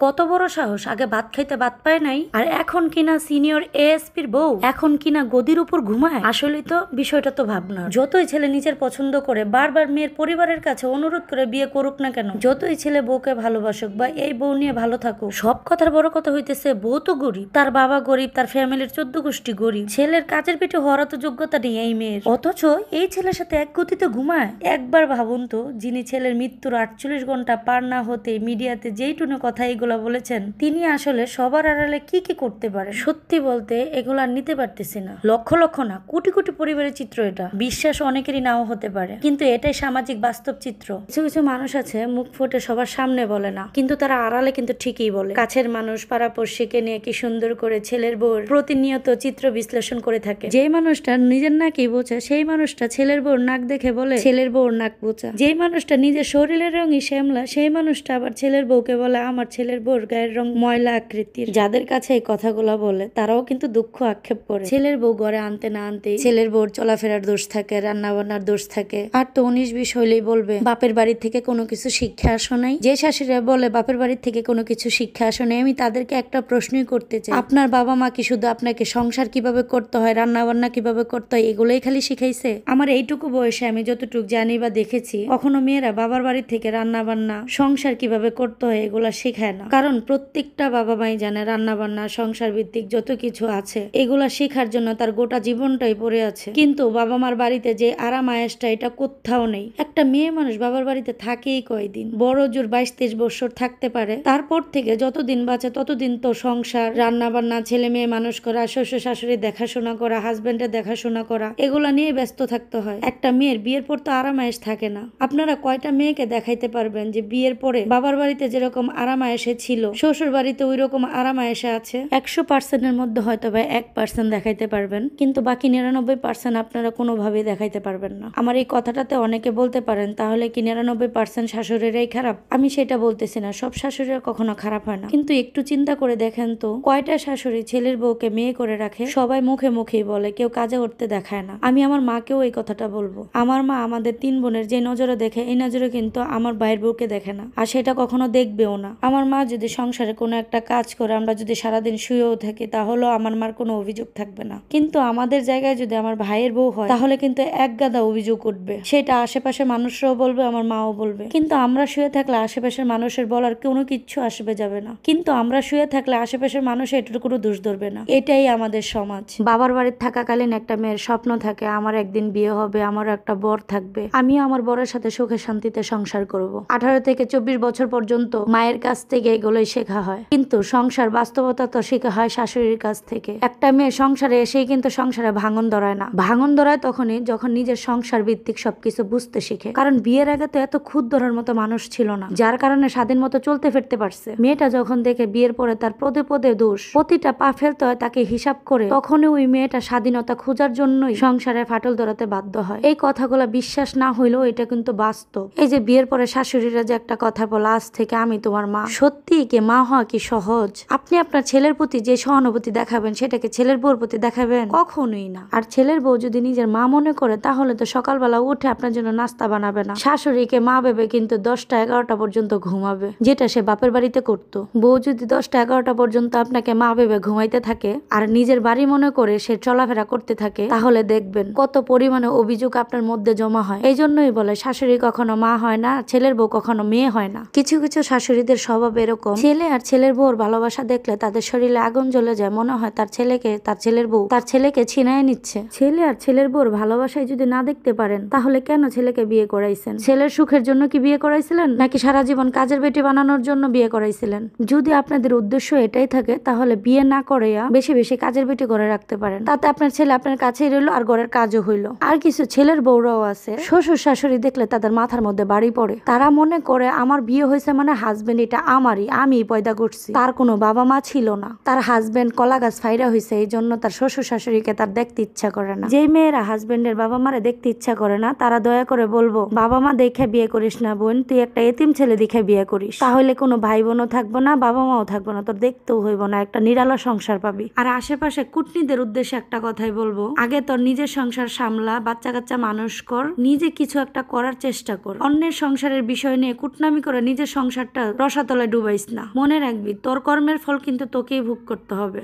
কত বড় সাহস! আগে ভাত খাইতে ভাত পায় নাই, আর এখন কিনা সিনিয়র এএসপির বউ, এখন কিনা গদির উপর ঘুমায়। আসলে তো বিষয়টা তো ভাবনা। যতই ছেলে নিজের পছন্দ করে বারবার মেয়ের পরিবারের কাছে অনুরোধ করে বিয়ে করুক না কেন, যতই ছেলে বউকে ভালোবাসুক বা এই বউ নিয়ে ভালো থাকুক, সব কথার বড় কথা হইতেছে বউ তো গরিব, তার বাবা গরিব, তার ফ্যামিলির 14 গোষ্ঠী গরিব, ছেলের কাজের পেটে হওয়ার তো যোগ্যতা নেই এই মেয়ের, অথচ এই ছেলের সাথে এক গতিতে ঘুমায়। একবার ভাবুন তো, যিনি ছেলের মৃত্যুর 48 ঘন্টা পার না হতে মিডিয়াতে যেই টুনে কথা এগুলা বলেছেন, তিনি আসলে সবার আড়ালে কি কি করতে পারে। সত্যি বলতে এগুলা নিতে পারতেছি না। লক্ষ লক্ষ না, কোটি কোটি পরিবারের চিত্র এটা। বিশ্বাস অনেকেরই নাও হতে পারে, কিন্তু এটাই সামাজিক বাস্তব চিত্র। কিছু কিছু মানুষ আছে মুখ ফুটে সবার সামনে বলে না, কিন্তু তারা আড়ালে কিন্তু ঠিকই বলে। কাছের মানুষ পাড়াপড়শিকে নিয়ে কি সুন্দর করে ছেলের বউর প্রতিনিয়ত চিত্র বিশ্লেষণ করে থাকে। যে মানুষটা নিজের নাকই বোঝা, সেই মানুষটা ছেলের বউর নাক দেখে বলে ছেলের বউর নাক বোঝা। যে মানুষটা নিজের শরীরের রঙই শ্যামলা, সেই মানুষটা আবার ছেলের বউকে বলে আমার ছেলের বউর গায়ের রং ময়লা আকৃতির। যাদের কাছে এই কথাগুলো বলে তারাও কিন্তু দুঃখ আক্ষেপ করে। ছেলের বউ ঘরে আনতে না আনতে ছেলের বউর চলাফেরার দোষ থাকে, রান্না বান্নার দোষ থাকে। আর তো 19-20 হইলেই বলবে বাপের বাড়ি থেকে কোনো কিছু শিক্ষা আসো নাই। যে শাশুড়িরা বলে বাপের বাড়ি থেকে কোনো কিছু শিক্ষা আসো নাই, আমি তাদেরকে একটা প্রশ্নই করতে চাই, আপনার বাবা মা কি শুধু আপনাকে সংসার কিভাবে করতে হয়, রান্না বান্না কিভাবে করতে হয় এগুলোই খালি শিখাইছে? আমার এইটুকু বয়সে আমি যতটুকু জানি বা দেখেছি, কখনো মেয়েরা বাবার বাড়ি থেকে রান্না বান্না সংসার কিভাবে করতে হয় এগুলা শেখায় না। কারণ প্রত্যেকটা বাবা মাই জানে রান্না বান্না সংসার ভিত্তিক যত কিছু আছে এগুলা শেখার জন্য তার গোটা জীবনটাই পড়ে আছে। কিন্তু বাবা মার বাড়িতে যে আরাম আয়েসটা, এটা কোথাও নেই। একটা মেয়ে মানুষ বাবার বাড়িতে থাকেই কয়দিন, বড় জোর 22-23 বছর থাকতে পারে। তারপর থেকে যতদিন বাঁচে ততদিন তো সংসার, রান্না বান্না, ছেলে মেয়ে মানুষ করা, শ্বশুর শাশুড়ি দেখাশোনা করা, হাজবেন্ডের দেখাশোনা করা, এগুলা নিয়ে ব্যস্ত থাকতে হয়। একটা মেয়ের বিয়ের পর তো আরাম আয়েস থাকে না। আপনারা কয়টা মেয়েকে দেখাইতে পারবেন যে বিয়ের পরে বাবার বাড়িতে যেরকম আরাম আয়েসে ছিল শ্বশুর বাড়িতে ওই রকম আরাম আয়েসে আছে? 100%-এর মধ্যে হয়তো বা 1% দেখাইতে পারবেন, কিন্তু বাকি 99% আপনারা কোনোভাবেই দেখাইতে পারবেন না। আমার এই কথাটাতে অনেকে বলতে পারেন তাহলে কি 99% শাশুড়িরাই খারাপ? আমি সেটা বলতেছি না, সব শাশুড়িরা কখনো খারাপ হয় না, কিন্তু একটু চিন্তা করে দেখেন তো, কয়টা শাশুড়ি ছেলের বউকে মেয়ে করে রাখে? সবাই মুখে মুখেই বলে, কেউ কাজে করতে দেখায় না। আমি আমার মাকেও এই কথাটা বলবো, আমার মা আমাদের 3 বোনের যে নজরে দেখে এই নজরে কিন্তু আমার ভাইয়ের বউকে দেখে না, আর সেটা কখনো দেখবেও না। আমার মা যদি সংসারে কোনো একটা কাজ করে, আমরা যদি সারাদিন শুয়েও থাকি, তাহলেও আমার মার কোনো অভিযোগ থাকবে না। কিন্তু আমাদের জায়গায় যদি আমার ভাইয়ের বউ হয়, তাহলে কিন্তু এক গাদা অভিযোগ উঠবে। সেটা আশেপাশের মানুষরাও বলবে, আমার মাও বলবে। কিন্তু আমরা শুয়ে থাকলে আশেপাশের মানুষের বলার কোনো কিচ্ছু আসবে যাবে না, কিন্তু আমরা শুয়ে থাকলে আশেপাশের মানুষ এটার কোনো দোষ ধরবে না। এটাই আমাদের সমাজ। বাবার বাড়িতে থাকাকালীন একটা মেয়ের স্বপ্ন থাকে আমার একদিন বিয়ে হবে, আমার একটা বর থাকবে, আমি আমার বরের সাথে সুখে শান্তিতে সংসার করব। 18 থেকে 24 বছর পর্যন্ত মায়ের কাছ থেকে এগুলোই শেখা হয়, কিন্তু সংসার বাস্তবতা তো শেখা হয় শাশুড়ির কাছ থেকে। একটা মেয়ে সংসারে এসেই কিন্তু সংসারে ভাঙন ধরায় না, ভাঙন ধরায় তখনই যখন নিজের সংসার ভিত্তিক সবকিছু বুঝতে শিখে। কারণ বিয়ের আগে তো এত খুদ ধরার মতো মানুষ ছিল না, যার কারণে স্বাধীন মতো চলতে ফিরতে পারছে। মেয়েটা যখন দেখে বিয়ের পরে তার পদে পদে দোষ, প্রতিটা পা ফেলতে হয় তাকে হিসাব করে, তখনই ওই মেয়েটা স্বাধীনতা খোঁজার জন্যই সংসারে ফাটল ধরাতে বাধ্য হয়। এই কথাগুলো বিশ্বাস না হইলেও এটা কিন্তু বাস্তব। এই যে বিয়ের পরে শাশুড়িরা যে একটা কথা বলে, আজ থেকে আমি তোমার মা, সত্যি কি মা হওয়া কি সহজ? আপনি আপনার ছেলের প্রতি যে সহানুভূতি দেখাবেন সেটাকে ছেলের বউর প্রতি দেখাবেন? কখনোই না। আর ছেলের বউ যদি নিজের মা মনে করে, তাহলে তো সকালবেলা উঠে আপনার জন্য নাস্তা বানাবে না, শাশুড়িকে মা ভেবে কিন্তু 10টা-11টা পর্যন্ত ঘুমাবে, যেটা সে বাপের বাড়িতে করতো। বউ যদি 10টা-11টা পর্যন্ত আপনাকে মা ভেবে ঘুমাইতে থাকে আর নিজের বাড়ি মনে করে সে চলাফেরা করতে থাকে, তাহলে দেখবেন কত পরিমাণে অভিযোগ আপনার মধ্যে জমা হয়। এই জন্যই বলে শাশুড়ি কখনো মা হয় না, ছেলের বউ কখনো মেয়ে হয় না। কিছু কিছু শাশুড়িদের স্বভাব এরকম, ছেলে আর ছেলের বউর ভালোবাসা দেখলে তাদের শরীরে আগুন জ্বলে যায়, মনে হয় তার ছেলের বউ তার ছেলেকে ছিনায় নিচ্ছে। ছেলে আর ছেলের বউর ভালোবাসায় যদি না দেখতে পারেন, তাহলে কেন ছেলেকে বিয়ে করাইছেন? ছেলের সুখের জন্য কি বিয়ে করাইছিলেন, নাকি সারা জীবন কাজের বেটি বানানোর জন্য বিয়ে করাইছিলেন? যদি আপনাদের উদ্দেশ্য এটাই থাকে, তাহলে বিয়ে না করাইয়া বেশি বেশি কাজের বেটি করে রাখতে পারেন, তাতে আপনার ছেলে আপনার কাছেই রইলো আর ঘরের কাজও হইলো। আর কিছু ছেলের বউরাও আছে, শ্বশুর শাশুড়ি দেখলে তাদের মাথার মধ্যে বাড়ি পড়ে। তারা মনে করে আমার বিয়ে হয়েছে মানে হাজবেন্ড এটা আমারই, আমি পয়দা করছি, তার কোনো বাবা মা ছিল না, তার হাজবেন্ড কলা গাছ ফাইরা হয়েছে, এই জন্য তার শ্বশুর শাশুড়িকে তার দেখতে ইচ্ছা করে না। যেই মেয়েরা হাজবেন্ডের বাবা মারে দেখতে ইচ্ছা করে না, তারা দয়া করে বলবো, বাবা মা দেখে বিয়ে করিস না বোন, তুই একটা এতিম ছেলে দেখে বিয়ে করিস, তাহলে কোনো ভাই বোনও থাকবো না, বাবা মাও থাকবো না, তোর দেখতেও হইব না, একটা নিরালা সংসার পাবি। আর আশেপাশে কুটনিদের উদ্দেশ্যে একটা কথাই বলবো, আগে তোর নিজের সংসার সামলা, বাচ্চা কাচ্চা মানুষ কর, নিজে কিছু একটা করার চেষ্টা কর। অন্যের সংসারের বিষয় নিয়ে কুটনামি করে নিজের সংসারটা রসাতলে ডুবে পাইস না। মনে রাখবি তোর কর্মের ফল কিন্তু তোকেই ভোগ করতে হবে।